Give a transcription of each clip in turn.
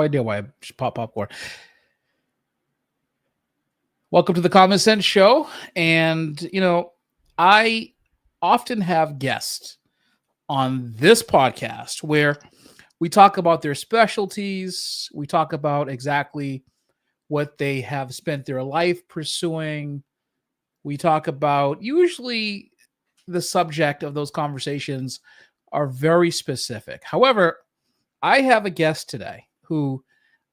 idea why I just pop popcorn. Welcome to the Common Sense Show. And, I often have guests on this podcast where we talk about their specialties. We talk about exactly what they have spent their life pursuing. We talk about usually the subject of those conversations are very specific. However, I have a guest today who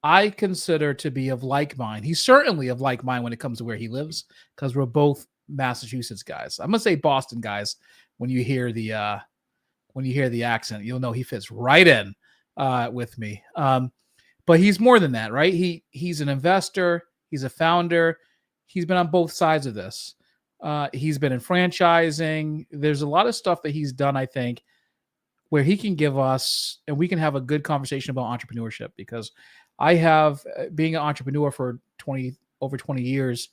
I consider to be of like mind. He's certainly of like mind when it comes to where he lives, because we're both Massachusetts guys. I'm gonna say Boston guys. When you hear the accent, you'll know he fits right in with me. But he's more than that, right? He's an investor. He's a founder. He's been on both sides of this. He's been in franchising. There's a lot of stuff that he's done, I think, where he can give us, and we can have a good conversation about entrepreneurship, because I have, being an entrepreneur for over 20 years,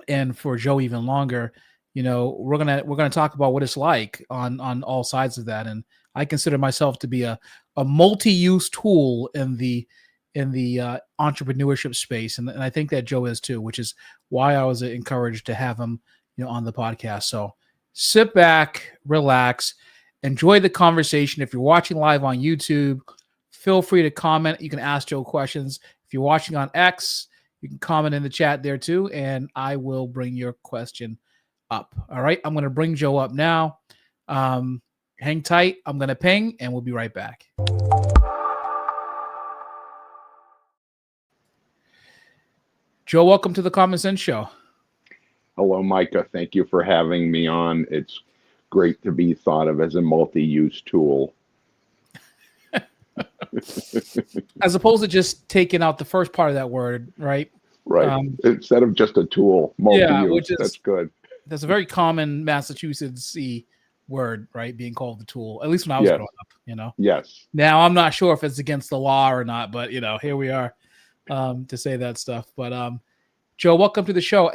and for Joe even longer, we're gonna talk about what it's like on all sides of that. And I consider myself to be a multi-use tool in the entrepreneurship space, and I think that Joe is too, which is why I was encouraged to have him on the podcast. So sit back, relax, enjoy the conversation. If you're watching live on YouTube, feel free to comment. You can ask Joe questions. If you're watching on X, you can comment in the chat there too, and I will bring your question up. All right, I'm going to bring Joe up now. Hang tight. I'm going to ping, and we'll be right back. Joe, welcome to the Common Sense Show. Hello, Micah. Thank you for having me on. It's great to be thought of as a multi-use tool. As opposed to just taking out the first part of that word, right? Right. Instead of just a tool, multi-use. Yeah, that's good. That's a very common Massachusetts-y word, right? Being called the tool. At least when I was growing up, Yes. Now I'm not sure if it's against the law or not, but here we are to say that stuff. But Joe, welcome to the show.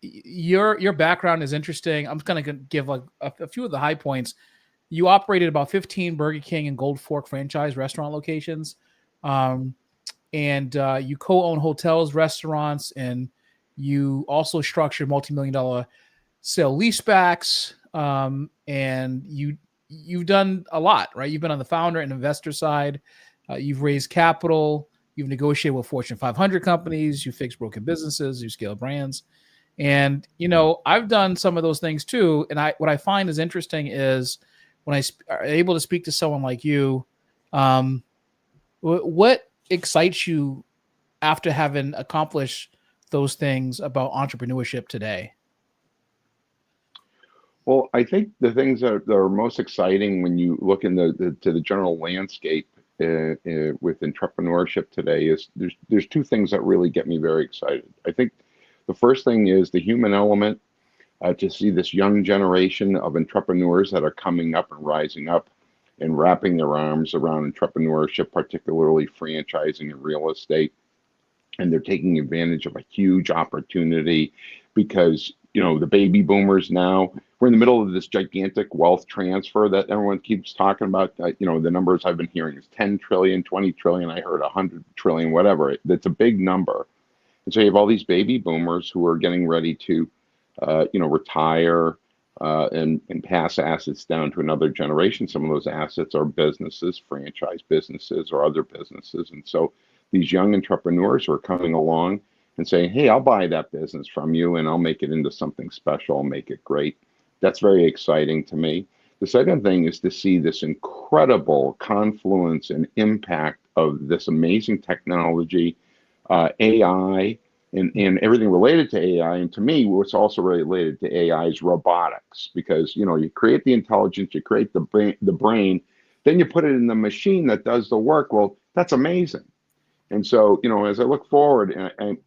Your background is interesting. I'm going to give like a few of the high points. You operated about 15 Burger King and Gold Fork franchise restaurant locations. And you co-own hotels, restaurants, and you also structured multi-million-dollar sale leasebacks. And you've done a lot, right? You've been on the founder and investor side. You've raised capital. You've negotiated with Fortune 500 companies. You fixed broken businesses. You scale brands. And, I've done some of those things too. And what I find is interesting is when are able to speak to someone like you, what excites you after having accomplished those things about entrepreneurship today? Well, I think the things that are most exciting when you look in to the general landscape with entrepreneurship today is there's two things that really get me very excited. I think the first thing is the human element, to see this young generation of entrepreneurs that are coming up and rising up and wrapping their arms around entrepreneurship, particularly franchising and real estate. And they're taking advantage of a huge opportunity because, the baby boomers now, we're in the middle of this gigantic wealth transfer that everyone keeps talking about. The numbers I've been hearing is 10 trillion, 20 trillion. I heard 100 trillion, whatever. That's a big number. And so you have all these baby boomers who are getting ready to, retire and pass assets down to another generation. Some of those assets are businesses, franchise businesses, or other businesses. And so these young entrepreneurs are coming along and saying, hey, I'll buy that business from you and I'll make it into something special. I'll make it great. That's very exciting to me. The second thing is to see this incredible confluence and impact of this amazing technology, AI, and everything related to AI. And to me, what's also related to AI is robotics, because, you create the intelligence, you create the brain, then you put it in the machine that does the work. Well, that's amazing. And so, as I look forward, I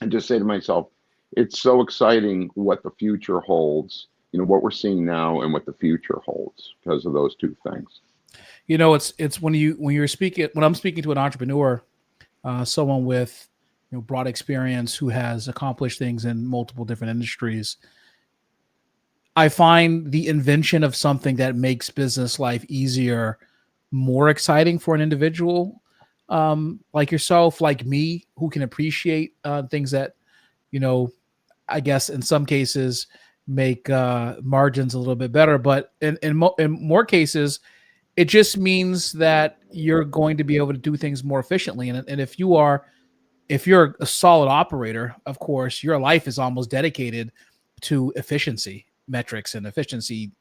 just say to myself, it's so exciting what the future holds, what we're seeing now and what the future holds because of those two things. It's when I'm speaking to an entrepreneur, someone with broad experience who has accomplished things in multiple different industries, I find the invention of something that makes business life easier more exciting for an individual like yourself, like me, who can appreciate things that, you know, I guess in some cases make margins a little bit better, but in more cases, it just means that you're going to be able to do things more efficiently. And if you're a solid operator, of course, your life is almost dedicated to efficiency metrics and efficiency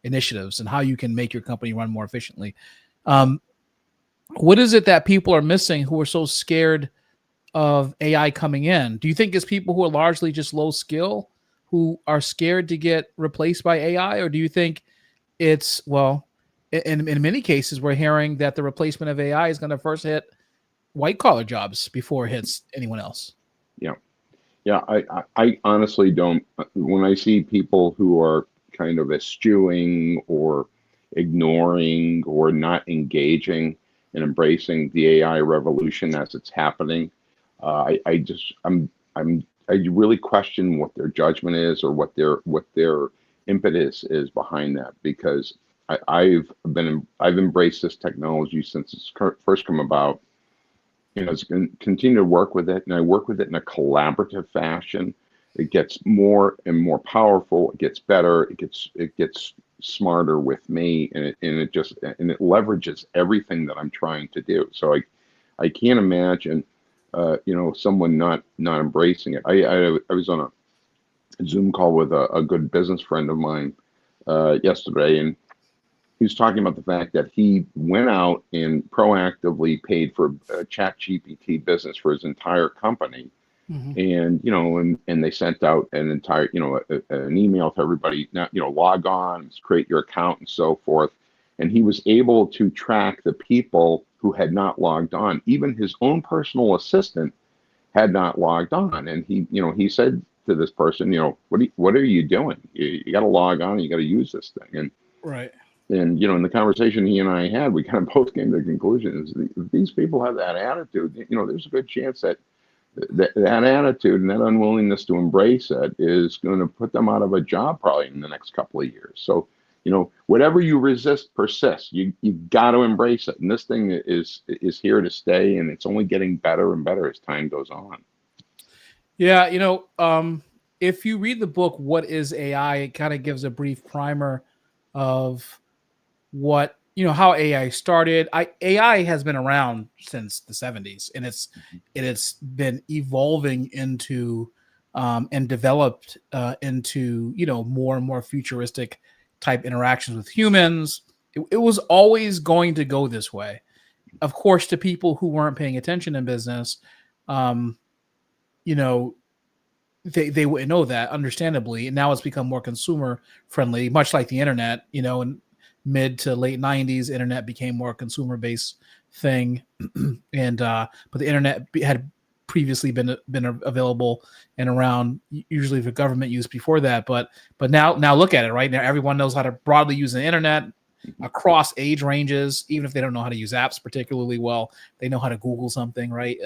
initiatives and how you can make your company run more efficiently. Um, what is it that people are missing who are so scared of AI coming in? Do you think it's people who are largely just low skill who are scared to get replaced by AI? Or do you think it's, well, in many cases, we're hearing that the replacement of AI is going to first hit white collar jobs before it hits anyone else? Yeah. Yeah, I honestly don't. When I see people who are kind of eschewing or ignoring or not engaging and embracing the AI revolution as it's happening, I just I really question what their judgment is or what their impetus is behind that, because I've embraced this technology since it's first come about. It's going to continue to work with it, and I work with it in a collaborative fashion. It gets more and more powerful. It gets better. It gets smarter with me, and it leverages everything that I'm trying to do. So I can't imagine, someone not embracing it. I was on a Zoom call with a good business friend of mine yesterday, and he was talking about the fact that he went out and proactively paid for a chat GPT business for his entire company. Mm-hmm. And, and they sent out an entire, an email to everybody, now, log on, create your account and so forth. And he was able to track the people who had not logged on. Even his own personal assistant had not logged on. And he said to this person, what are you doing? You got to log on, you got to use this thing. Right. And in the conversation he and I had, we kind of both came to the conclusion is if these people have that attitude, there's a good chance that that attitude and that unwillingness to embrace it is going to put them out of a job probably in the next couple of years. So, whatever you resist persists. You got to embrace it, and this thing is here to stay, and it's only getting better and better as time goes on. Yeah, if you read the book "What Is AI," it kind of gives a brief primer of what how AI started. AI has been around since the 70s, and it's been evolving into and developed into more and more futuristic type interactions with humans. It was always going to go this way. Of course, to people who weren't paying attention in business, um, you know they wouldn't know that, understandably. And now it's become more consumer friendly, much like the internet. In mid to late 90s, internet became more consumer based thing. And but the internet had previously been available and around, usually for government use before that. But now look at it. Right now, everyone knows how to broadly use the internet across age ranges. Even if they don't know how to use apps particularly well, they know how to Google something, right?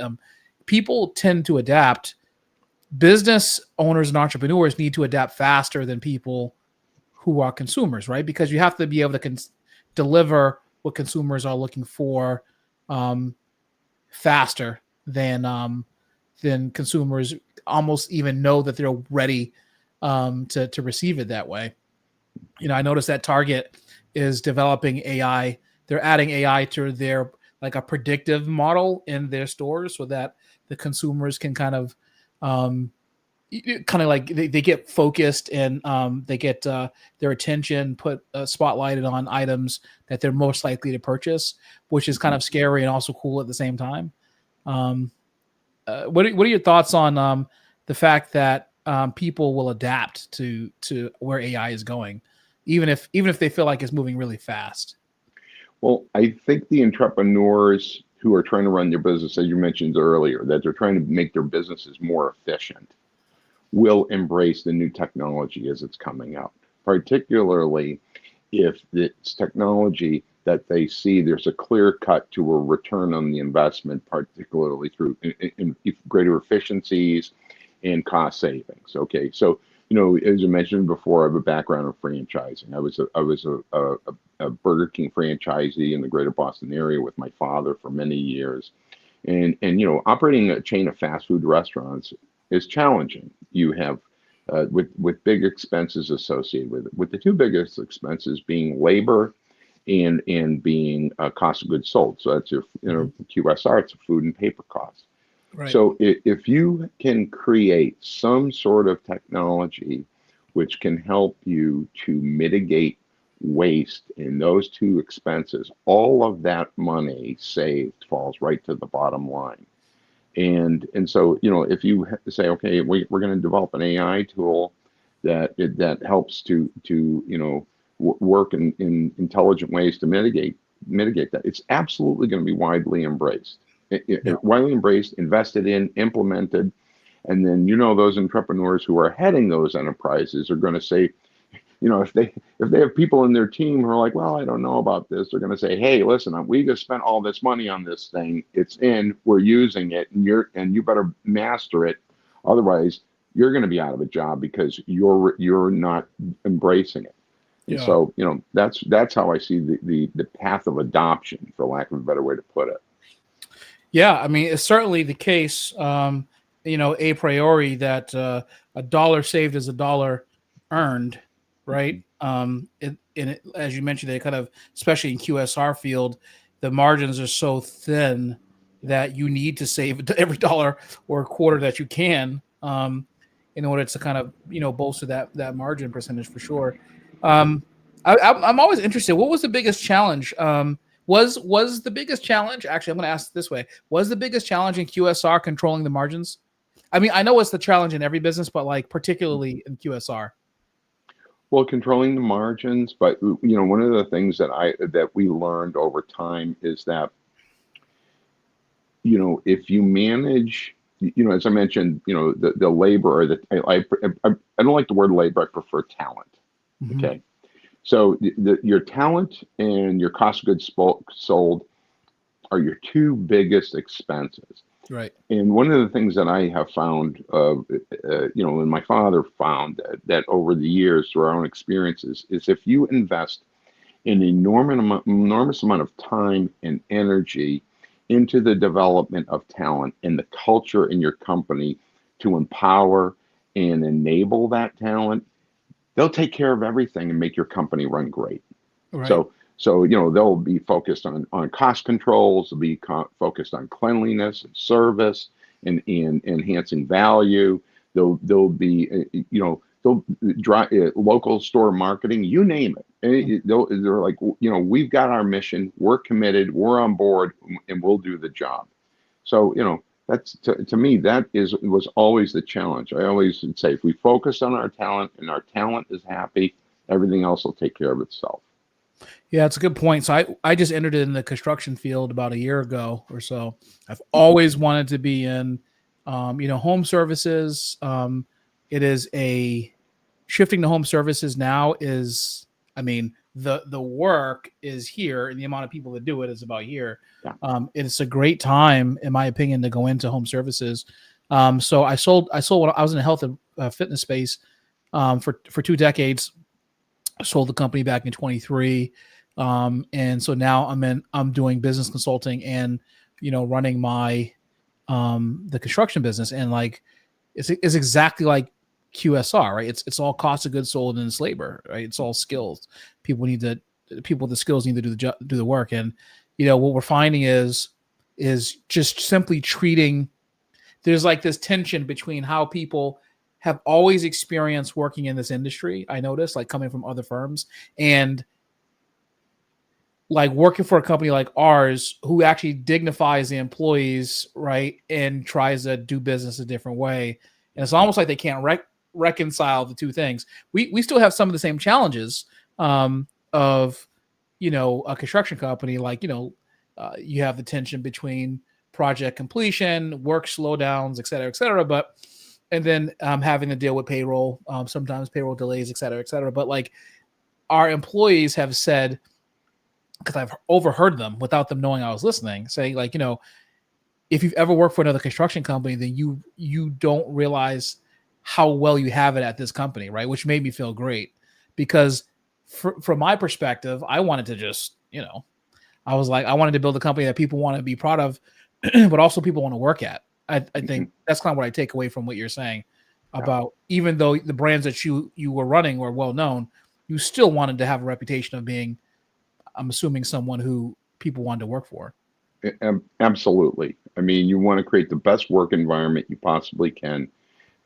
People tend to adapt. Business owners and entrepreneurs need to adapt faster than people who are consumers, right? Because you have to be able to deliver what consumers are looking for faster than consumers almost even know that they're ready to receive it that way. I noticed that Target is developing AI. They're adding AI to their, like, a predictive model in their stores so that the consumers can kind of like they get focused and they get their attention put spotlighted on items that they're most likely to purchase, which is kind of scary and also cool at the same time. What are your thoughts on the fact that people will adapt to where AI is going, even if they feel like it's moving really fast? Well, I think the entrepreneurs who are trying to run their business, as you mentioned earlier, that they're trying to make their businesses more efficient, will embrace the new technology as it's coming out, particularly if it's technology that they see there's a clear cut to a return on the investment, particularly through in greater efficiencies and cost savings. Okay, so as I mentioned before, I have a background in franchising. I was a Burger King franchisee in the greater Boston area with my father for many years. And operating a chain of fast food restaurants is challenging. You have with big expenses associated with it, with the two biggest expenses being labor and being cost of goods sold. So that's your Mhm. QSR, it's a food and paper costs. Right. So if you can create some sort of technology which can help you to mitigate waste in those two expenses, all of that money saved falls right to the bottom line. And so if you say, okay, we're going to develop an AI tool that helps to work in intelligent ways to mitigate that, it's absolutely going to be widely embraced. Yeah. Widely embraced, invested in, implemented, and then those entrepreneurs who are heading those enterprises are going to say, if they have people in their team who are like, well, I don't know about this, they're going to say, hey, listen, we just spent all this money on this thing. It's we're using it, and you better master it. Otherwise, you're going to be out of a job because you're not embracing it. And Yeah. so, that's how I see the path of adoption, for lack of a better way to put it. Yeah. I mean, it's certainly the case, a priori that a dollar saved is a dollar earned, right? As you mentioned, they kind of, especially in QSR field, the margins are so thin that you need to save every dollar or quarter that you can, in order to kind of bolster that margin percentage for sure. Um, I'm always interested. What was the biggest challenge? Was the biggest challenge, actually, I'm going to ask it this way: was the biggest challenge in QSR controlling the margins? I mean, I know it's the challenge in every business, but like particularly in QSR. Well, controlling the margins, but one of the things that we learned over time is that if you manage, as I mentioned, the labor, or I don't like the word labor. I prefer talent. Hmm. Okay, so your talent and your cost of goods sold are your two biggest expenses. Right. And one of the things that I have found, and my father found that over the years through our own experiences, is if you invest an enormous amount of time and energy into the development of talent and the culture in your company to empower and enable that talent, they'll take care of everything and make your company run great. Right. So they'll be focused on cost controls, they'll be focused on cleanliness and service and enhancing value. They'll be they'll drive local store marketing, you name it. They're like, we've got our mission, we're committed, we're on board, and we'll do the job. So that's to me, was always the challenge. I always would say, if we focus on our talent and our talent is happy, everything else will take care of itself. Yeah, it's a good point. So I just entered in the construction field about a year ago or so. I've always wanted to be in, home services. It is a shifting to home services now is, I mean, the work is here and the amount of people that do it is about here. Yeah. It's a great time, in my opinion, to go into home services. So I sold when I was in the health and fitness space for 2 decades. I sold the company back in 23. And so now I'm doing business consulting and, running the construction business. And like, it's exactly like QSR, right? It's all cost of goods sold and it's labor, right? It's all skills. People with the skills need to do the work. And, what we're finding is just simply treating, there's like this tension between how people have always experienced working in this industry. I noticed, like, coming from other firms and like working for a company like ours who actually dignifies the employees, right, and tries to do business a different way. And it's almost like they can't reconcile the two things. We still have some of the same challenges, of a construction company. Like, you have the tension between project completion, work slowdowns, et cetera, et cetera. But and then having to deal with payroll, sometimes payroll delays, et cetera, et cetera. But like, our employees have said, because I've overheard them without them knowing I was listening, saying like, if you've ever worked for another construction company, then you don't realize how well you have it at this company, right? Which made me feel great because from my perspective, I wanted to just, I was like, I wanted to build a company that people want to be proud of, but also people want to work at. I think that's kind of what I take away from what you're saying about, even though the brands that you were running were well known, you still wanted to have a reputation of being, I'm assuming, someone who people wanted to work for. Absolutely. I mean, you want to create the best work environment you possibly can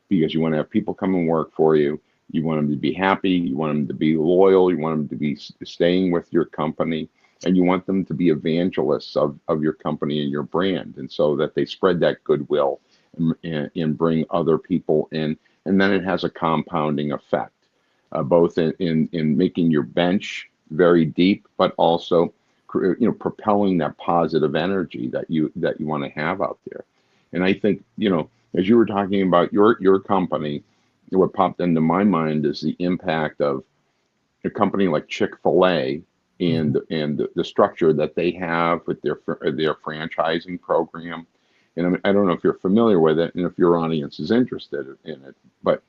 because you want to have people come and work for you. You want them to be happy. You want them to be loyal. You want them to be staying with your company. And you want them to be evangelists of your company and your brand. And so that they spread that goodwill and bring other people in. And then it has a compounding effect, both in making your bench very deep, but also propelling that positive energy that you want to have out there. And I think, as you were talking about your company, what popped into my mind is the impact of a company like Chick-fil-A and the structure that they have with their franchising program. And I don't know if you're familiar with it and if your audience is interested in it, but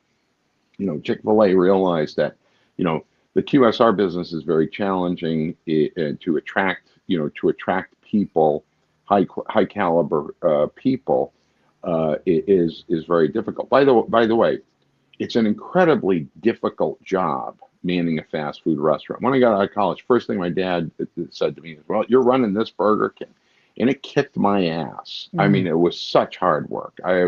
Chick-fil-A realized that the QSR business is very challenging to attract people, high caliber people. It is very difficult. By the way, it's an incredibly difficult job manning a fast food restaurant. When I got out of college, first thing my dad said to me is, "Well, you're running this Burger King," and it kicked my ass. I mean, it was such hard work. I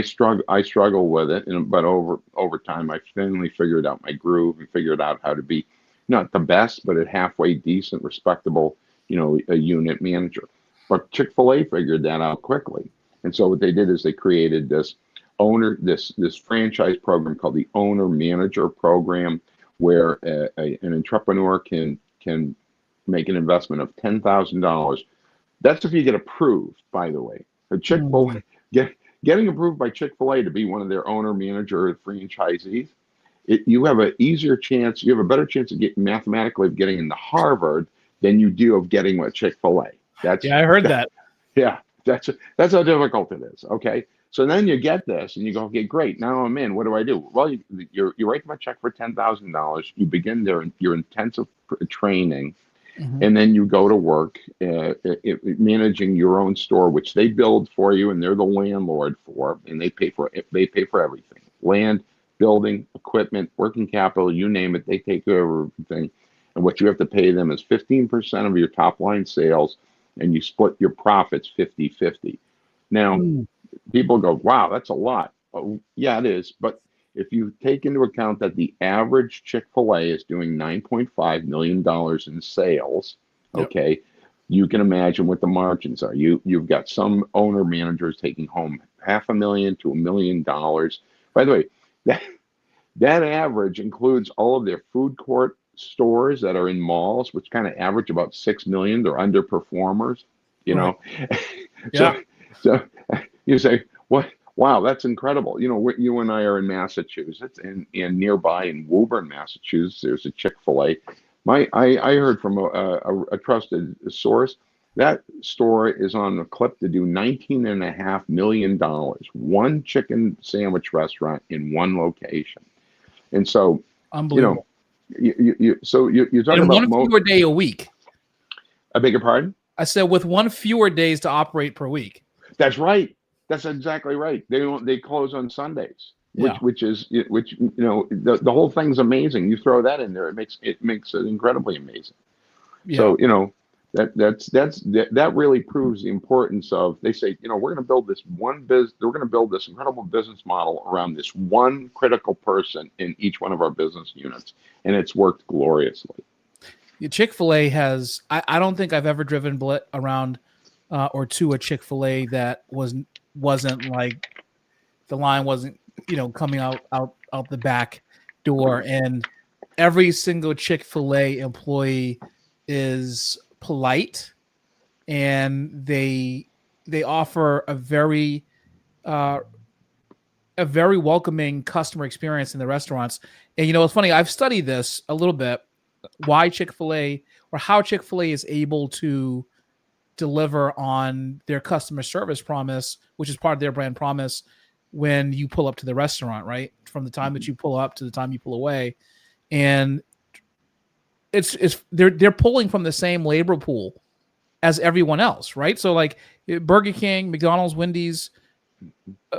struggle with it, but over time, I finally figured out my groove and figured out how to be not the best, but a halfway decent, respectable, a unit manager. But Chick-fil-A figured that out quickly, and so what they did is they created this franchise program called the Owner Manager Program, where an entrepreneur can make an investment of $10,000. That's if you get approved, by the way. Chick-fil-A getting approved by Chick-fil-A to be one of their owner manager franchisees, you have a better chance of mathematically of getting into Harvard than you do of getting with Chick-fil-A. I heard that. Yeah, that's how difficult it is. Okay, so then you get this and you go, okay, great. Now I'm in. What do I do? Well, you write them a check for $10,000. You begin your intensive training. And then you go to work managing your own store, which they build for you, and they're the landlord for, and they pay for everything: land, building, equipment, working capital, you name it. They take care of everything, and what you have to pay them is 15% of your top line sales, and you split your profits 50-50. Now, people go, "Wow, that's a lot." Oh, yeah, it is, but if you take into account that the average Chick-fil-A is doing $9.5 million in sales, okay, you can imagine what the margins are. You've got some owner managers taking home $500,000 to $1 million. By the way, that average includes all of their food court stores that are in malls, which kind of average about $6 million. They're underperformers, So you say, what? Wow, that's incredible. You and I are in Massachusetts, and nearby in Woburn, Massachusetts, there's a Chick-fil-A. I heard from a trusted source that store is on the clip to do $19.5 million. One chicken sandwich restaurant in one location, and so unbelievable. You're talking and about one fewer day a week. I beg your pardon? I said with one fewer days to operate per week. That's right. That's exactly right. They close on Sundays, which the whole thing's amazing. You throw that in there, it makes it incredibly amazing. Yeah. So that really proves the importance of, they say, we're going to build this we're going to build this incredible business model around this one critical person in each one of our business units, and it's worked gloriously. Chick-fil-A has, I don't think I've ever driven around or to a Chick-fil-A that wasn't like the line wasn't coming out the back door, and every single Chick-fil-A employee is polite, and they offer a very welcoming customer experience in the restaurants. And it's funny, I've studied this a little bit, why Chick-fil-A, or how Chick-fil-A is able to deliver on their customer service promise, which is part of their brand promise, when you pull up to the restaurant, right? From the time that you pull up to the time you pull away. And they're pulling from the same labor pool as everyone else, right? So like Burger King, McDonald's, Wendy's,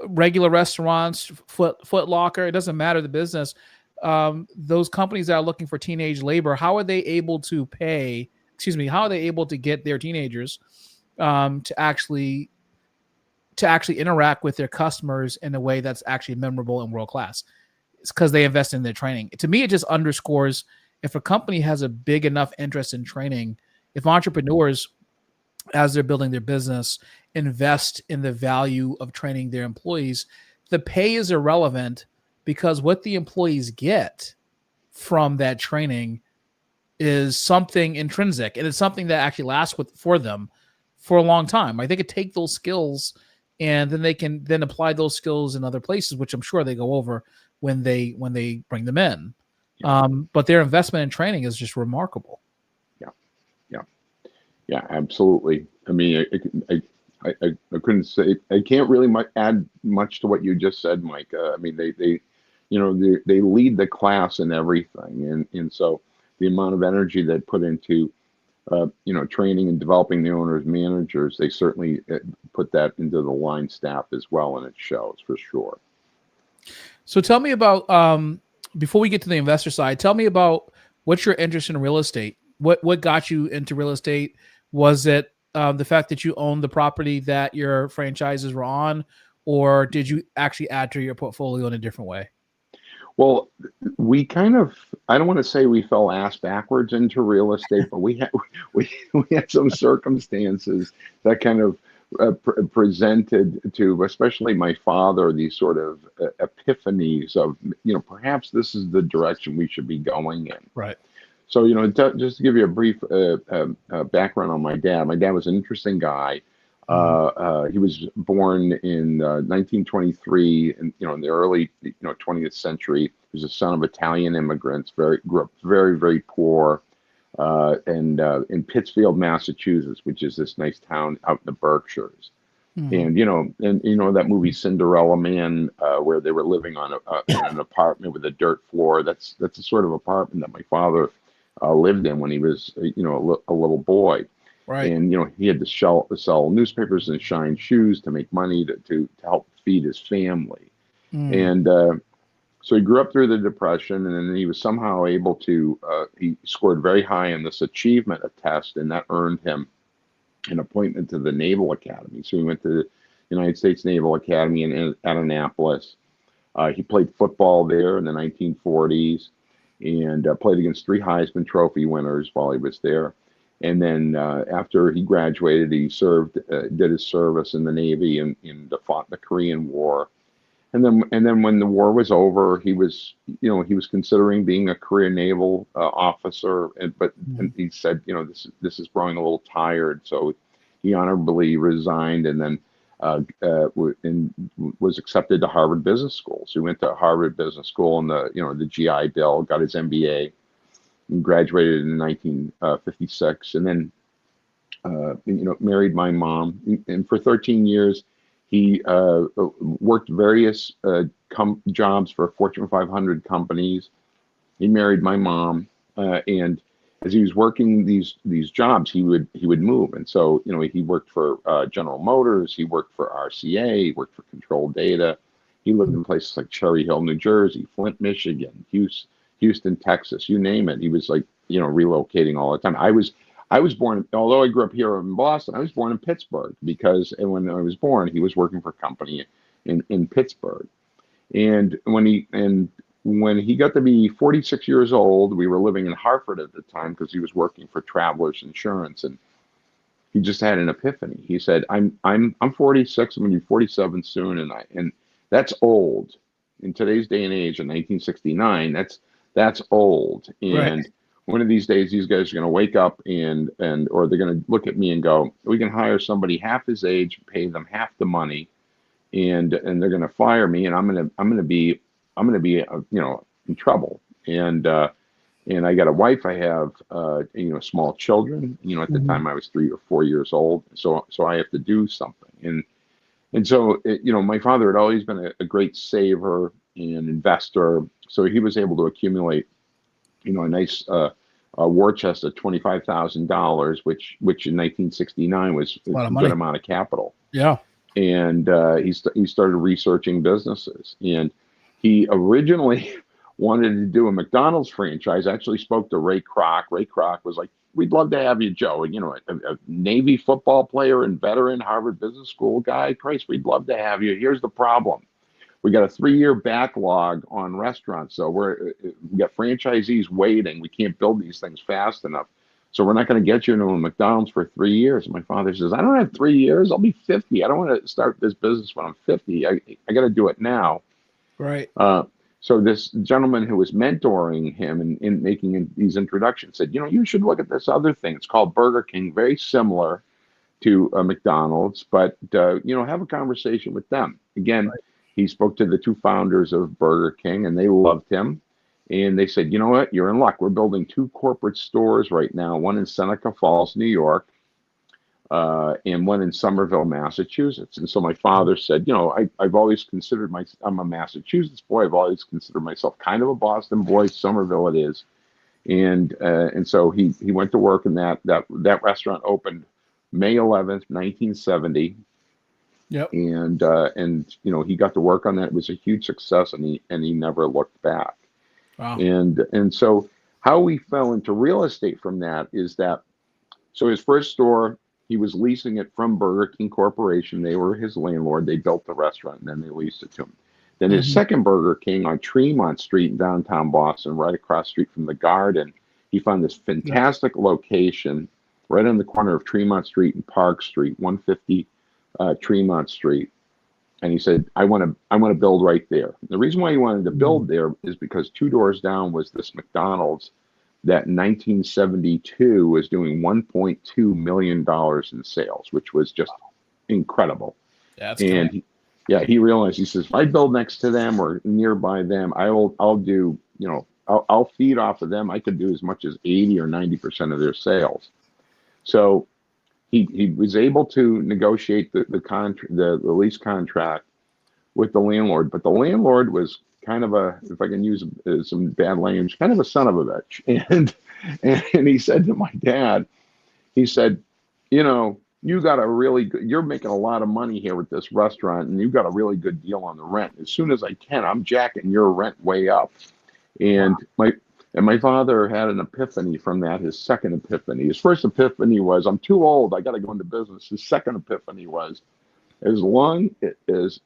regular restaurants, Foot Locker, it doesn't matter the business. Those companies that are looking for teenage labor, how are they able to pay? Excuse me, how are they able to get their teenagers to actually interact with their customers in a way that's actually memorable and world class? It's because they invest in their training. To me, it just underscores if a company has a big enough interest in training, if entrepreneurs, as they're building their business, invest in the value of training their employees, the pay is irrelevant because what the employees get from that training is something intrinsic, and it's something that actually lasts for them for a long time. Like they could take those skills and then they can then apply those skills in other places, which I'm sure they go over when they bring them in. Yeah. But their investment in training is just remarkable. Yeah, absolutely. I mean, I couldn't say, I can't really add much to what you just said, Mike. I mean, they lead the class in everything, and so the amount of energy they put into training and developing the owners, managers, they certainly put that into the line staff as well, and it shows for sure. So tell me about before we get to the investor side, tell me about what's your interest in real estate. What got you into real estate? Was it the fact that you owned the property that your franchises were on, or did you actually add to your portfolio in a different way? Well, we kind of, I don't want to say we fell ass backwards into real estate, but we had some circumstances that kind of presented to, especially my father, these sort of epiphanies of, perhaps this is the direction we should be going in. Right. So, just to give you a brief background on my dad was an interesting guy. He was born in 1923, in the early 20th century. He was a son of Italian immigrants. Grew up very, very poor, and in Pittsfield, Massachusetts, which is this nice town out in the Berkshires. And that movie Cinderella Man, where they were living on in an apartment with a dirt floor. That's the sort of apartment that my father lived in when he was a little boy. Right. And he had to sell newspapers and shine shoes to make money to help feed his family. And so he grew up through the Depression, and then he was somehow able to he scored very high in this achievement test, and that earned him an appointment to the Naval Academy. So he went to the United States Naval Academy in Annapolis. He played football there in the 1940s and played against 3 Heisman Trophy winners while he was there. And then after he graduated, he did his service in the Navy and fought in the Korean War. And then when the war was over, he was considering being a career naval officer, but he said, this is growing a little tired, so he honorably resigned, and then was accepted to Harvard Business School. So he went to Harvard Business School in the GI Bill, got his MBA, and graduated in 1956, and then married my mom, and for 13 years. He worked various jobs for Fortune 500 companies. He married my mom, and as he was working these jobs, he would move. And so he worked for General Motors, he worked for RCA, he worked for Control Data. He lived in places like Cherry Hill, New Jersey, Flint, Michigan, Houston, Texas, you name it. He was relocating all the time. I was born, although I grew up here in Boston, I was born in Pittsburgh and when I was born, he was working for a company in Pittsburgh. And when he got to be 46 years old, we were living in Hartford at the time because he was working for Travelers Insurance, and he just had an epiphany. He said, I'm 46, I'm going to be 47 soon, and that's old. In today's day and age, in 1969, that's old. And right. One of these days, these guys are going to wake up or they're going to look at me and go, we can hire somebody half his age, pay them half the money, and they're going to fire me, and I'm going to be in trouble. And I got a wife. I have small children. At the time I was 3 or 4 years old. So I have to do something. And so, my father had always been a great saver and investor. So he was able to accumulate, a nice war chest of $25,000, which in 1969 was A lot a of good money. amount of capital. Yeah. And he started researching businesses. And he originally wanted to do a McDonald's franchise. I actually spoke to Ray Kroc. Ray Kroc was like, "We'd love to have you, Joe. And, a Navy football player and veteran, Harvard Business School guy. Christ, we'd love to have you. Here's the problem. We got a 3-year backlog on restaurants. So we got franchisees waiting. We can't build these things fast enough. So we're not going to get you into a McDonald's for 3 years." And my father says, "I don't have 3 years. I'll be 50. I don't want to start this business when I'm 50. I got to do it now." Right. So this gentleman who was mentoring him and in making these introductions said, "You should look at this other thing. It's called Burger King, very similar to McDonald's, but have a conversation with them." Again, Right. he spoke to the two founders of Burger King, and they loved him. And they said, "You know what? You're in luck. We're building 2 corporate stores right now, one in Seneca Falls, New York, and one in Somerville, Massachusetts." And so my father said, I've always considered I'm a Massachusetts boy. I've always considered myself kind of a Boston boy. Somerville it is. And so he went to work, and that restaurant opened May 11th, 1970. Yep. And he got to work on that. It was a huge success, and he never looked back. Wow. And so how we fell into real estate from that is that, so his first store, he was leasing it from Burger King Corporation. They were his landlord. They built the restaurant, and then they leased it to him. Then his second Burger King on Tremont Street in downtown Boston, right across the street from the Garden, he found this fantastic location right on the corner of Tremont Street and Park Street, 150 Tremont Street. And he said, I want to build right there. The reason why he wanted to build there is because 2 doors down was this McDonald's that in 1972 was doing $1.2 million in sales, which was just incredible. That's And he realized, he says, if I build next to them or nearby them, I'll do, I'll feed off of them. I could do as much as 80 or 90% of their sales. So he was able to negotiate the lease contract with the landlord, but the landlord was kind of if I can use some bad language, kind of a son of a bitch. And he said to my dad, he said, "You got you're making a lot of money here with this restaurant, and you got a really good deal on the rent. As soon as I can, I'm jacking your rent way up." And my father had an epiphany from that, his second epiphany. His first epiphany was, "I'm too old. I got to go into business." His second epiphany was, as long as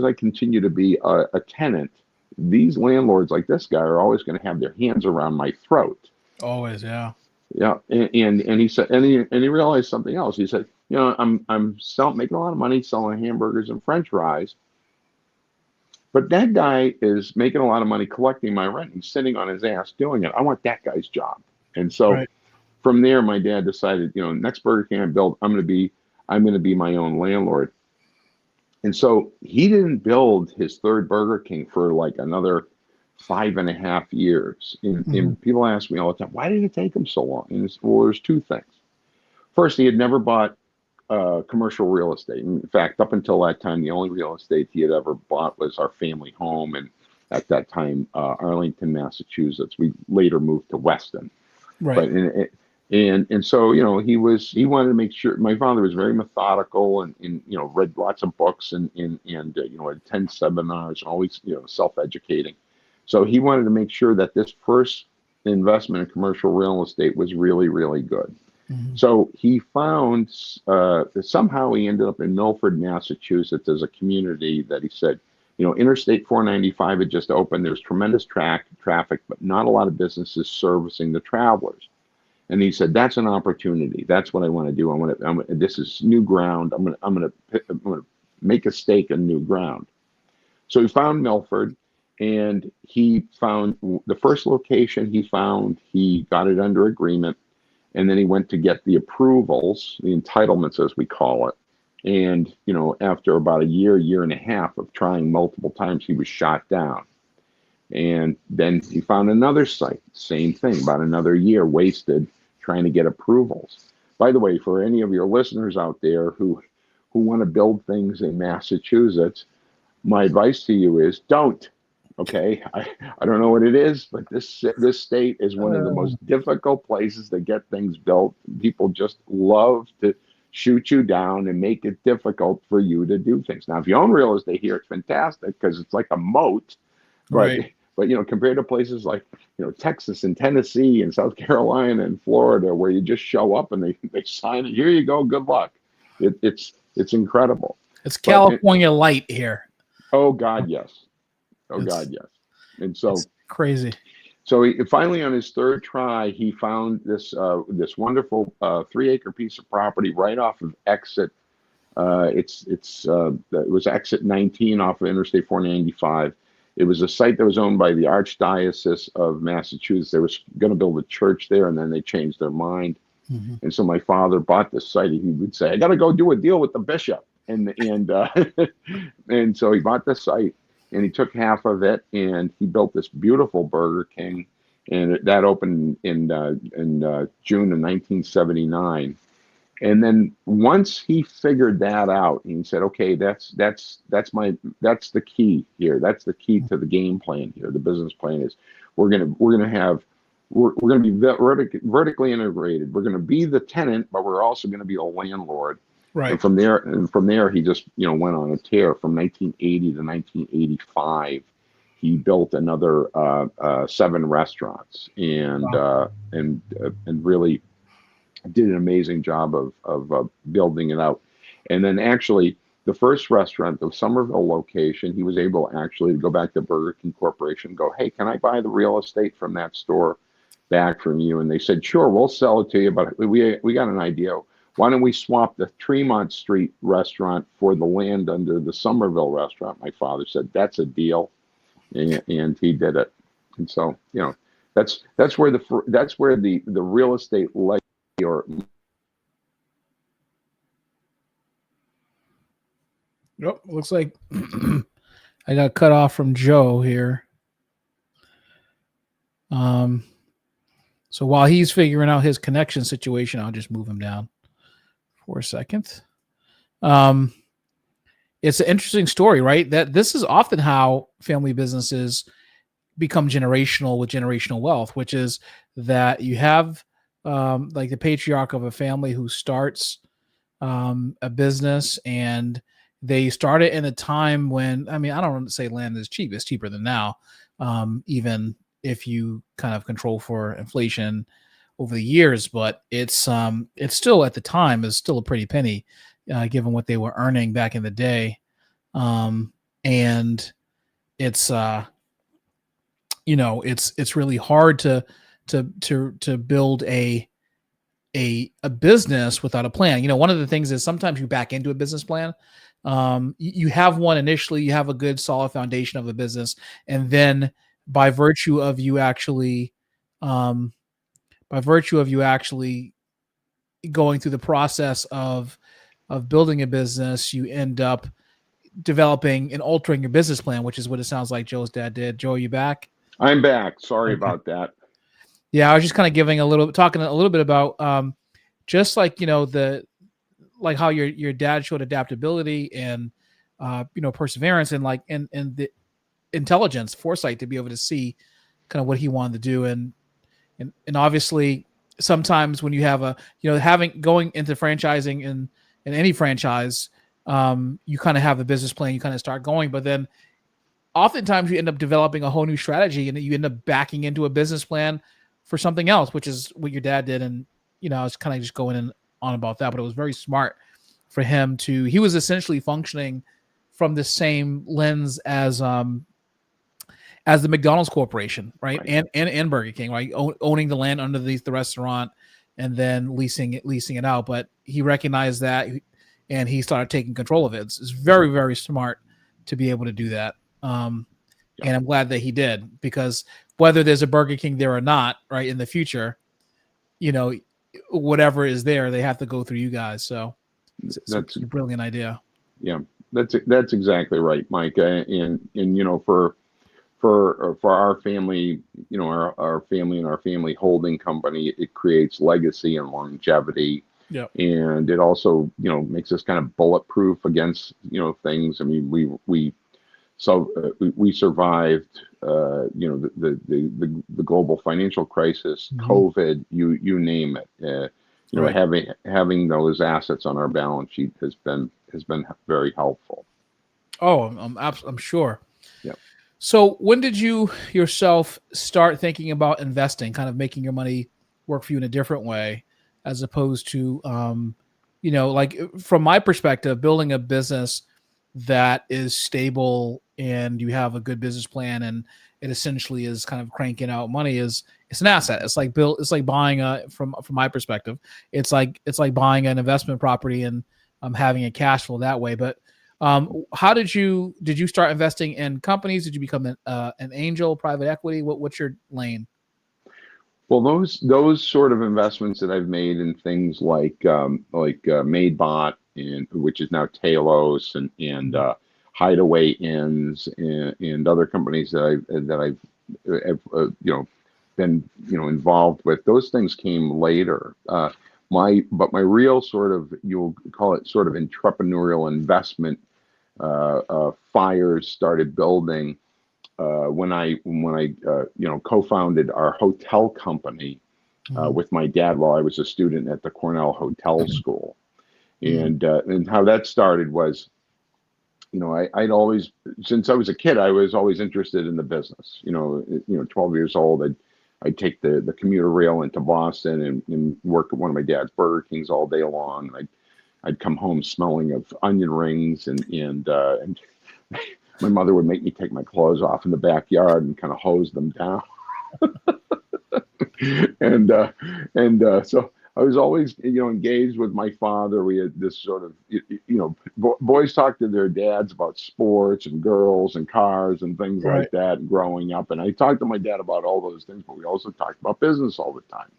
I continue to be a tenant, these landlords like this guy are always going to have their hands around my throat. Always, yeah. Yeah, and he said, and he realized something else. He said, I'm making a lot of money selling hamburgers and French fries, but that guy is making a lot of money collecting my rent. He's sitting on his ass doing it. I want that guy's job. And so from there, my dad decided, next Burger King I build, I'm going to be my own landlord. And so he didn't build his third Burger King for like another 5.5 years. And people ask me all the time, why did it take him so long? And there's 2 things. First, he had never bought commercial real estate. In fact, up until that time, the only real estate he had ever bought was our family home. And at that time, Arlington, Massachusetts. We later moved to Weston. Right. But and so he wanted to make sure. My father was very methodical and read lots of books and attend seminars, always self-educating. So he wanted to make sure that this first investment in commercial real estate was really, really good. So he found somehow he ended up in Milford, Massachusetts, as a community that he said, Interstate 495 had just opened. There's tremendous traffic, but not a lot of businesses servicing the travelers. And he said, that's an opportunity. That's what I want to do. This is new ground. I'm going to make a stake in new ground. So he found Milford, and he found the first location he found. He got it under agreement, and then he went to get the approvals, the entitlements, as we call it. And after about a year and a half of trying multiple times, he was shot down. And then he found another site, same thing, about another year wasted trying to get approvals. By the way, for any of your listeners out there who who want to build things in Massachusetts, my advice to you is don't. Okay, I don't know what it is, but this state is one of the Uh, most difficult places to get things built. People just love to shoot you down and make it difficult for you to do things. Now, if you own real estate here, it's fantastic because it's like a moat. But right. compared to places like Texas and Tennessee and South Carolina and Florida, where you just show up and they sign it, here you go, good luck. It's incredible. It's But California light here. oh God, yes. Oh It's God, yes. And it's crazy. so he finally, on his third try, he found this wonderful 3-acre piece of property right off of exit. It was exit 19 off of Interstate 495. It was a site that was owned by the Archdiocese of Massachusetts. They were going to build a church there, and then they changed their mind. Mm-hmm. And so my father bought this site. He would say, "I got to go do a deal with the bishop," and so he bought the site, and he took half of it, and he built this beautiful Burger King, and that opened in June of 1979. And then once he figured that out, he said, "Okay, that's the key here. That's the key to the game plan here. The business plan is we're gonna be vertically integrated. We're gonna be the tenant, but we're also gonna be a landlord." Right. And from there, he just went on a tear. From 1980 to 1985, he built another 7 restaurants, and Wow. and really did an amazing job of building it out. And then actually, the first restaurant, the Somerville location, he was able actually to go back to Burger King Corporation and go, "Hey, can I buy the real estate from that store back from you?" And they said, "Sure, we'll sell it to you, but we got an idea. Why don't we swap the Tremont Street restaurant for the land under the Somerville restaurant?" My father said, "That's a deal," and he did it. And so, that's where the real estate legacy or Yep. Looks like I got cut off from Joe here. So while he's figuring out his connection situation, I'll just move him down for a second. It's an interesting story, right? That this is often how family businesses become generational with generational wealth, which is that you have like the patriarch of a family who starts a business, and they start it in a time when, I mean, I don't want to say land is cheap. It's cheaper than now, even if you kind of control for inflation over the years. But it's still, at the time, is still a pretty penny, given what they were earning back in the day. And it's it's really hard to build a business without a plan. One of the things is sometimes you back into a business plan. You have one initially, you have a good solid foundation of a business, and then by virtue of you actually going through the process of building a business, you end up developing and altering your business plan, which is what it sounds like Joe's dad did. Joe, are you back? I'm back. Sorry Okay. about that. Yeah, I was just kind of talking a little bit about just like like how your dad showed adaptability and perseverance, and like and the intelligence, foresight to be able to see kind of what he wanted to do, and obviously sometimes when you have going into franchising in any franchise, you kind of have a business plan, you kind of start going, but then oftentimes you end up developing a whole new strategy, and you end up backing into a business plan for something else, which is what your dad did. And I was kind of just going on about that, but it was very smart for him he was essentially functioning from the same lens as the McDonald's Corporation, right? And Burger King, right? Owning the land underneath the restaurant and then leasing it out. But he recognized that, and he started taking control of it. It's very, very smart to be able to do that. And I'm glad that he did, because whether there's a Burger King there or not, right, in the future, whatever is there, they have to go through you guys. So it's a brilliant idea. Yeah, that's exactly right, Mike. And for our family, our family and our family holding company, it creates legacy and longevity. Yeah. And it also, makes us kind of bulletproof against, things. I mean, we survived, the global financial crisis, Hmm. COVID, you name it. Right. Having those assets on our balance sheet has been very helpful. Oh, I'm sure. Yeah. So when did you yourself start thinking about investing, kind of making your money work for you in a different way, as opposed to, like from my perspective, building a business that is stable and you have a good business plan and it essentially is kind of cranking out money is it's an asset. It's like buying from my perspective, it's like buying an investment property and having a cash flow that way. But how did you start investing in companies? Did you become an angel, private equity? What's your lane? Well, those sort of investments that I've made in things like MadeBot, and which is now Talos, and Mhm. Hideaway Inns, and other companies that I've been involved with. Those things came later. My real sort of, you'll call it sort of entrepreneurial investment, fires started building when I co-founded our hotel company Mhm. with my dad while I was a student at the Cornell Hotel School. Mhm. And how that started was, I'd always, since I was a kid, I was always interested in the business. 12 years old, I'd take the commuter rail into Boston and work at one of my dad's Burger Kings all day long. I'd come home smelling of onion rings, and my mother would make me take my clothes off in the backyard and kind of hose them down. and so I was always, engaged with my father. We had this sort of, boys talk to their dads about sports and girls and cars and things Right. like that growing up. And I talked to my dad about all those things, but we also talked about business all the time.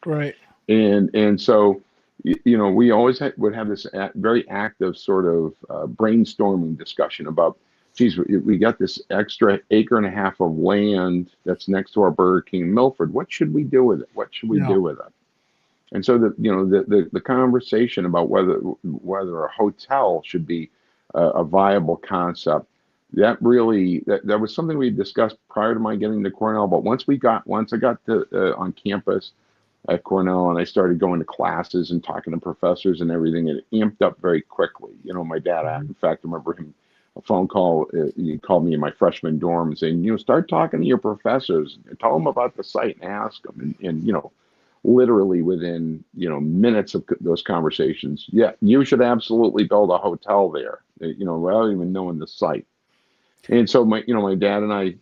Right. And so, we always would have this very active sort of brainstorming discussion about, geez, we got this extra acre and a half of land that's next to our Burger King in Milford. What should we do with it? What should we Yeah. do with it? And so the conversation about whether a hotel should be a viable concept, that was something we discussed prior to my getting to Cornell. But once I got to on campus at Cornell, and I started going to classes and talking to professors and everything, and it amped up very quickly. My dad, Mhm. in fact, I remember him a phone call. He called me in my freshman dorm and saying, start talking to your professors, tell them about the site and ask them. And literally within minutes of those conversations, yeah, you should absolutely build a hotel there. Without even knowing the site. And so my dad and I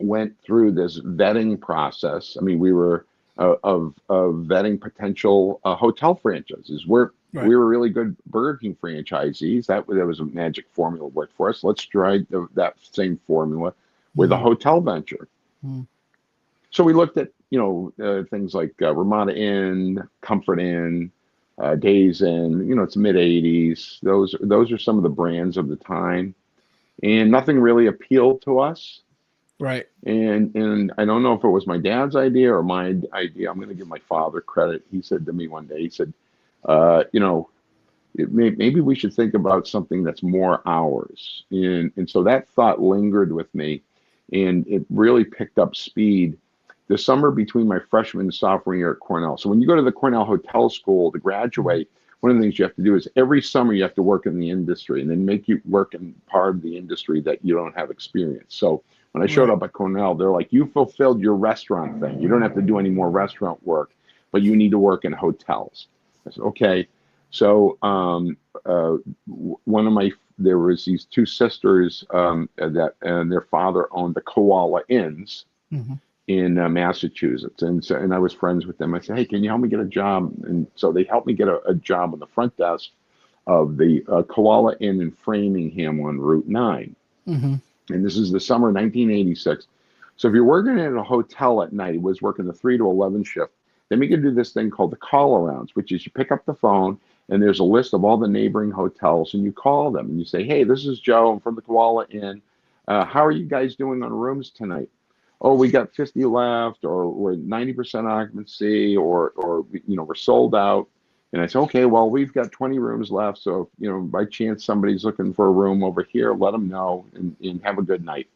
went through this vetting process. I mean, we were of vetting potential hotel franchises. Right. We were really good Burger King franchisees. That was a magic formula that worked for us. Let's try that same formula with a Mhm. hotel venture. Mhm. So we looked at things like Ramada Inn, Comfort Inn, Days Inn. It's mid '80s. Those are some of the brands of the time, and nothing really appealed to us. Right. And I don't know if it was my dad's idea or my idea. I'm going to give my father credit. He said to me one day, he said, uh, you know, maybe we should think about something that's more ours. And so that thought lingered with me, and it really picked up speed the summer between my freshman and sophomore year at Cornell. So when you go to the Cornell Hotel School to Mhm. graduate, one of the things you have to do is every summer you have to work in the industry, and then make you work in part of the industry that you don't have experience. So when I showed Right. up at Cornell, they're like, you fulfilled your restaurant thing. You don't have to do any more restaurant work, but you need to work in hotels. I said, okay. So one of my there was these two sisters that and their father owned the Koala Inns Mhm. in Massachusetts, and I was friends with them. I said, hey, can you help me get a job? And so they helped me get a job on the front desk of the Koala Inn in Framingham on Route 9. Mhm. And this is the summer of 1986. So if you're working at a hotel at night, it was working the 3 to 11 shift. Then we could do this thing called the call arounds, which is you pick up the phone and there's a list of all the neighboring hotels, and you call them and you say, hey, this is Joe. I'm from the Koala Inn. How are you guys doing on rooms tonight? Oh, we got 50 left, or we're 90% occupancy, or we're sold out. And I said, okay, well, we've got 20 rooms left. So, by chance somebody's looking for a room over here, let them know and have a good night.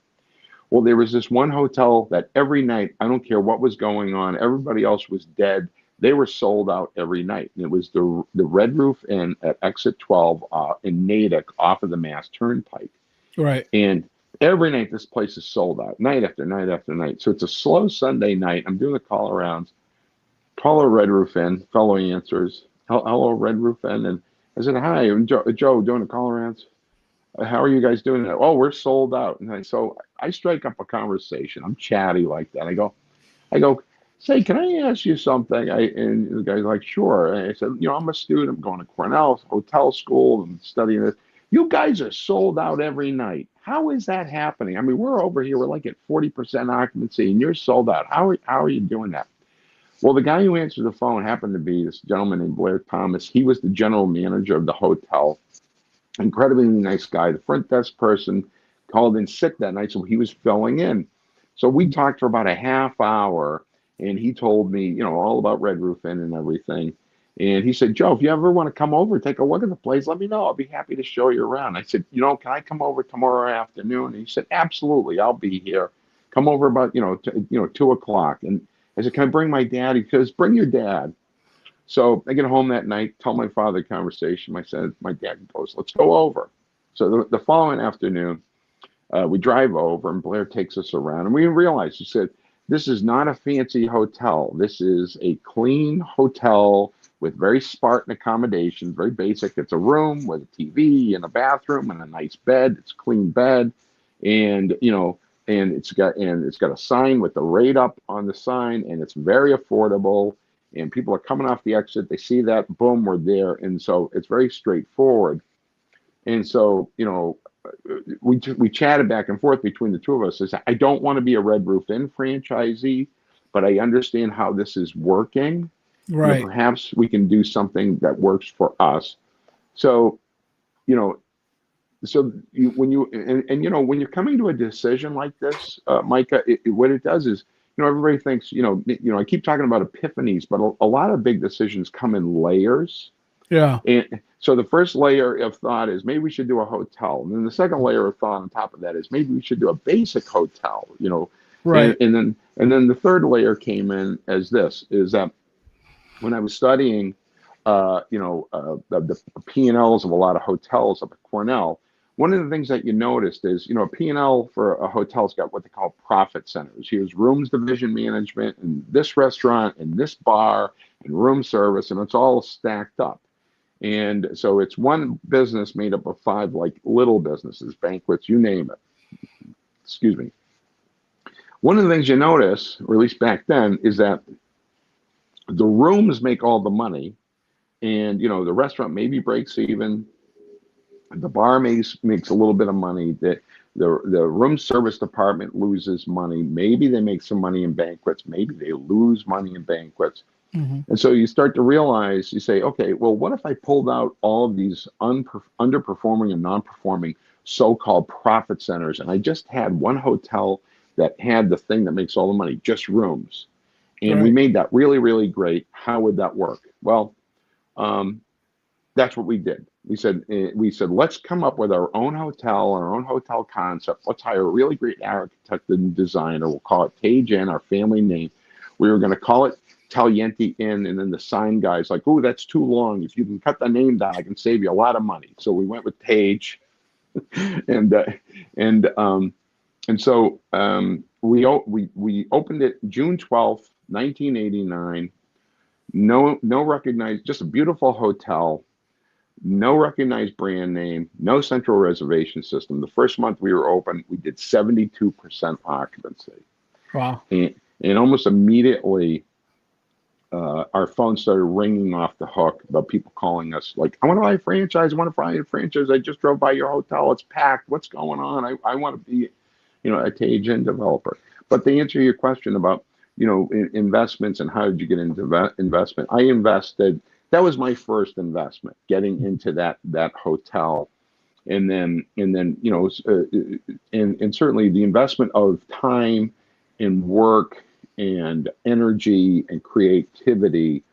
Well, there was this one hotel that every night, I don't care what was going on, everybody else was dead. They were sold out every night. And it was the Red Roof Inn at Exit 12 in Natick off of the Mass Turnpike. Right. And every night this place is sold out, night after night after night. So it's a slow Sunday night. I'm doing the call arounds. Call a Red Roof Inn. Fellow answers, hello, Red Roof Inn. And I said, hi, I'm Joe doing the call arounds. How are you guys doing that? Oh, we're sold out. And so I strike up a conversation. I'm chatty like that. I go, say, can I ask you something? And the guy's like, sure. And I said, I'm a student. I'm going to Cornell hotel school and studying this. You guys are sold out every night. How is that happening? I mean, we're over here. We're like at 40% occupancy, and you're sold out. How are you doing that? Well, the guy who answered the phone happened to be this gentleman named Blair Thomas. He was the general manager of the hotel. Incredibly nice guy. The front desk person called in sick that night, so he was filling in. So we talked for about a half hour, and he told me, all about Red Roof Inn and everything. And he said, Joe, if you ever want to come over, take a look at the place, let me know. I'll be happy to show you around. I said, can I come over tomorrow afternoon? And he said, absolutely, I'll be here. Come over about, 2:00. And I said, can I bring my dad? He says, bring your dad. So I get home that night, tell my father the conversation. My dad goes, let's go over. So the following afternoon, we drive over, and Blair takes us around, and we realized, he said, this is not a fancy hotel. This is a clean hotel with very Spartan accommodations, very basic. It's a room with a TV and a bathroom and a nice bed. It's a clean bed, and it's got a sign with the rate up on the sign, and it's very affordable. And people are coming off the exit. They see that, boom, we're there. And so it's very straightforward. And so, we chatted back and forth between the two of us. I said, I don't want to be a Red Roof Inn franchisee, but I understand how this is working. Right. Perhaps we can do something that works for us. So, when you're coming to a decision like this, Micah, what it does is, everybody thinks, I keep talking about epiphanies, but a lot of big decisions come in layers. Yeah. And so the first layer of thought is maybe we should do a hotel. And then the second layer of thought on top of that is maybe we should do a basic hotel, Right. And then the third layer came in as this, is that when I was studying, the P&Ls of a lot of hotels up at Cornell, one of the things that you noticed is, a P&L for a hotel's got what they call profit centers. Here's rooms division management, and this restaurant, and this bar, and room service, and it's all stacked up. And so it's one business made up of 5 like little businesses, banquets, you name it. Excuse me. One of the things you notice, or at least back then, is that the rooms make all the money, and the restaurant maybe breaks even. The bar makes a little bit of money. The room service department loses money. Maybe they make some money in banquets. Maybe they lose money in banquets. Mm-hmm. And so you start to realize, you say, okay, well, what if I pulled out all of these underperforming and non-performing so-called profit centers, and I just had one hotel that had the thing that makes all the money, just rooms. And we made that really, really great. How would that work? Well, that's what we did. We said, let's come up with our own hotel, our own hotel concept. Let's hire a really great architect and designer. We'll call it Tage Inn, our family name. We were going to call it Talienti Inn, and then the sign guy's like, oh, that's too long. If you can cut the name down, I can save you a lot of money. So we went with Tage, and so we opened it June 12th, 1989. No recognized, just a beautiful hotel. No recognized brand name, no central reservation system. The first month we were open, we did 72% occupancy. Wow. And almost immediately, our phone started ringing off the hook about people calling us like, I want to buy a franchise. I just drove by your hotel. It's packed. What's going on? I want to be, a Tage Inn developer. But to answer your question about, investments and how did you get into investment, I invested. That was my first investment, getting into that hotel, and then and certainly the investment of time and work and energy and creativity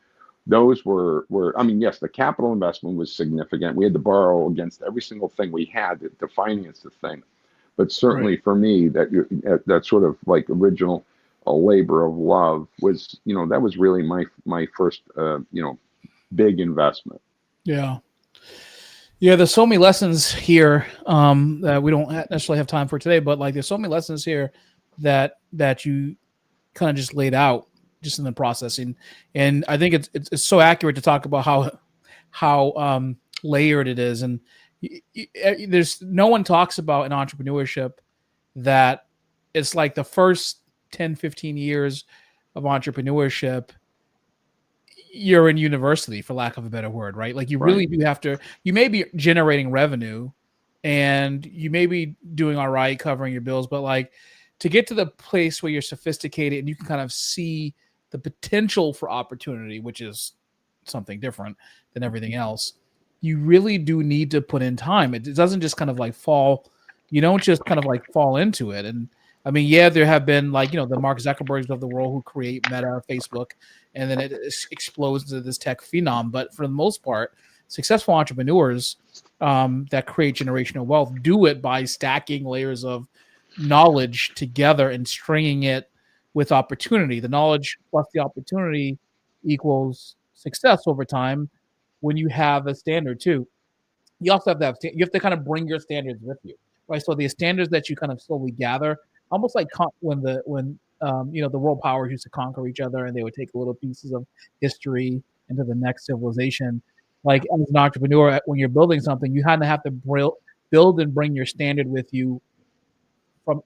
those were, I mean, yes, the capital investment was significant. We had to borrow against every single thing we had to finance the thing. But Right. certainly for me, that sort of like original labor of love was, that was really my first, big investment. Yeah. Yeah, there's so many lessons here that we don't necessarily have time for today, but like there's so many lessons here that you kind of just laid out just in the processing, and I think it's so accurate to talk about how layered it is, and there's no one talks about in entrepreneurship that it's like the first 10, 15 years of entrepreneurship you're in university, for lack of a better word, right? Like you Right. really do have to, you may be generating revenue and you may be doing all right covering your bills, but like to get to the place where you're sophisticated and you can kind of see the potential for opportunity, which is something different than everything else, you really do need to put in time. It doesn't just kind of like fall, you don't just kind of like fall into it. And I mean, yeah, there have been like, the Mark Zuckerbergs of the world who create Meta, Facebook, and then it explodes into this tech phenom. But for the most part, successful entrepreneurs that create generational wealth do it by stacking layers of knowledge together and stringing it with opportunity. The knowledge plus the opportunity equals success over time when you have a standard too. You also have you have to kind of bring your standards with you, right? So the standards that you kind of slowly gather, almost like when the world powers used to conquer each other and they would take little pieces of history into the next civilization. Like as an entrepreneur, when you're building something, you kind of have to build and bring your standard with you from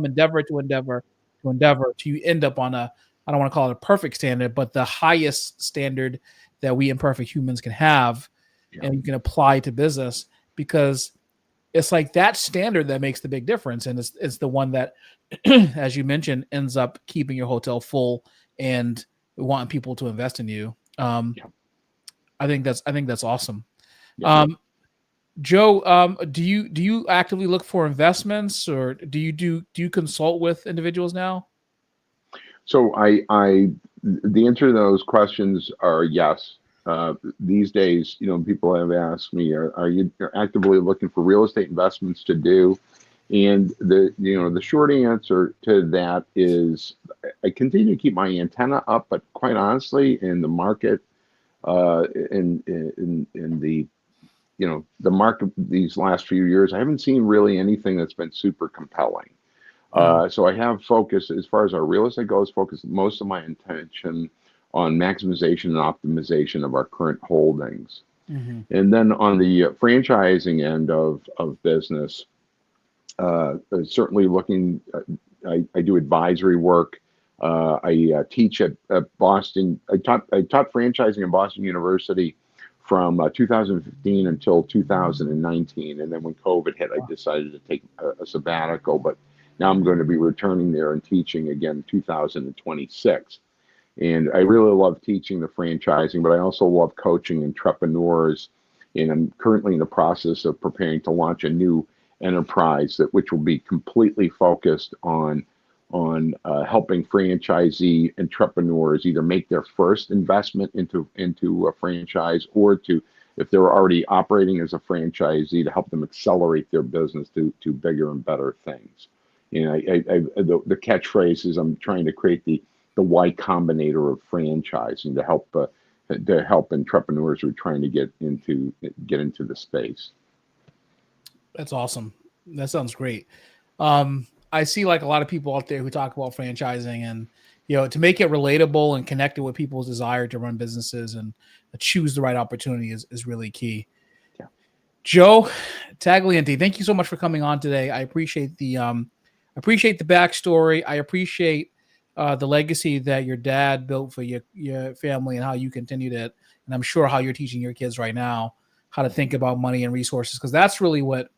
endeavor to endeavor to endeavor to you end up on a, I don't want to call it a perfect standard, but the highest standard that we imperfect humans can have Yeah. and you can apply to business, because it's like that standard that makes the big difference. And it's the one that, as you mentioned, ends up keeping your hotel full and wanting people to invest in you. Yeah. I think that's awesome. Yeah. Joe, do you actively look for investments, or do you consult with individuals now? So the answer to those questions are yes. These days, people have asked me, are you actively looking for real estate investments to do? And the short answer to that is I continue to keep my antenna up, but quite honestly, in the market, in the market these last few years, I haven't seen really anything that's been super compelling. Yeah. So I have focused, as far as our real estate goes, focused most of my attention on maximization and optimization of our current holdings. Mm-hmm. And then on the franchising end of business, certainly looking, I do advisory work. I teach at Boston. I taught franchising at Boston University from 2015 until 2019, and then when COVID hit, I decided to take a sabbatical. But now I'm going to be returning there and teaching again in 2026. And I really love teaching the franchising, but I also love coaching entrepreneurs. And I'm currently in the process of preparing to launch a new enterprise which will be completely focused on helping franchisee entrepreneurs either make their first investment into a franchise, or to, if they're already operating as a franchisee, to help them accelerate their business to bigger and better things. The catchphrase is I'm trying to create the Y Combinator of franchising to help entrepreneurs who are trying to get into the space. That's awesome. That sounds great. I see like a lot of people out there who talk about franchising, and to make it relatable and connected with people's desire to run businesses and choose the right opportunity is really key. Yeah. Joe Tagliente, thank you so much for coming on today. I appreciate the backstory. I appreciate the legacy that your dad built for your family and how you continued it, and I'm sure how you're teaching your kids right now how to think about money and resources, because that's really what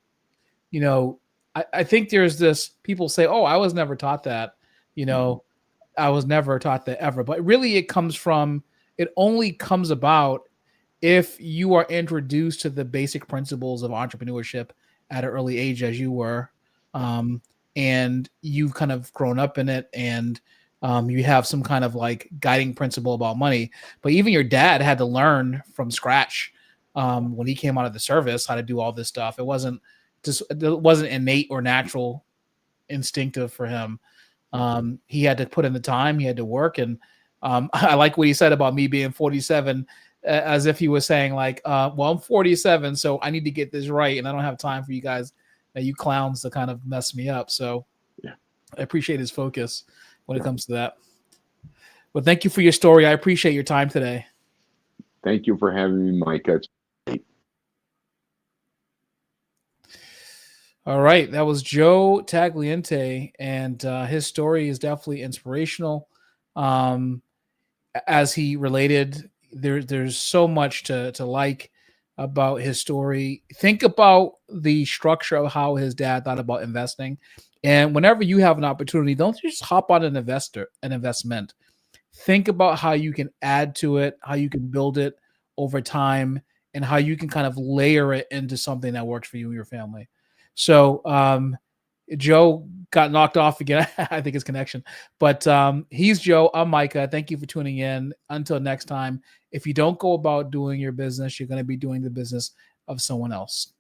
I think there's this, people say, oh, I was never taught that, I was never taught that ever. But really it only comes about if you are introduced to the basic principles of entrepreneurship at an early age, as you were, and you've kind of grown up in it and You have some kind of like guiding principle about money. But even your dad had to learn from scratch when he came out of the service how to do all this stuff. It wasn't innate or natural, instinctive for him. He had to put in the time, he had to work. And I like what he said about me being 47, as if he was saying like, well, I'm 47, so I need to get this right. And I don't have time for you guys, you clowns, to kind of mess me up. So Yeah. I appreciate his focus when it comes to that. Well, thank you for your story. I appreciate your time today. Thank you for having me, Mike. That's great. All right. That was Joe Tagliente, and his story is definitely inspirational. As he related, there's so much to like about his story. Think about the structure of how his dad thought about investing. And whenever you have an opportunity, don't just hop on an investment. Think about how you can add to it, how you can build it over time, and how you can kind of layer it into something that works for you and your family. So Joe got knocked off again. I think his connection, but he's Joe. I'm Micah. Thank you for tuning in. Until next time, if you don't go about doing your business, you're going to be doing the business of someone else.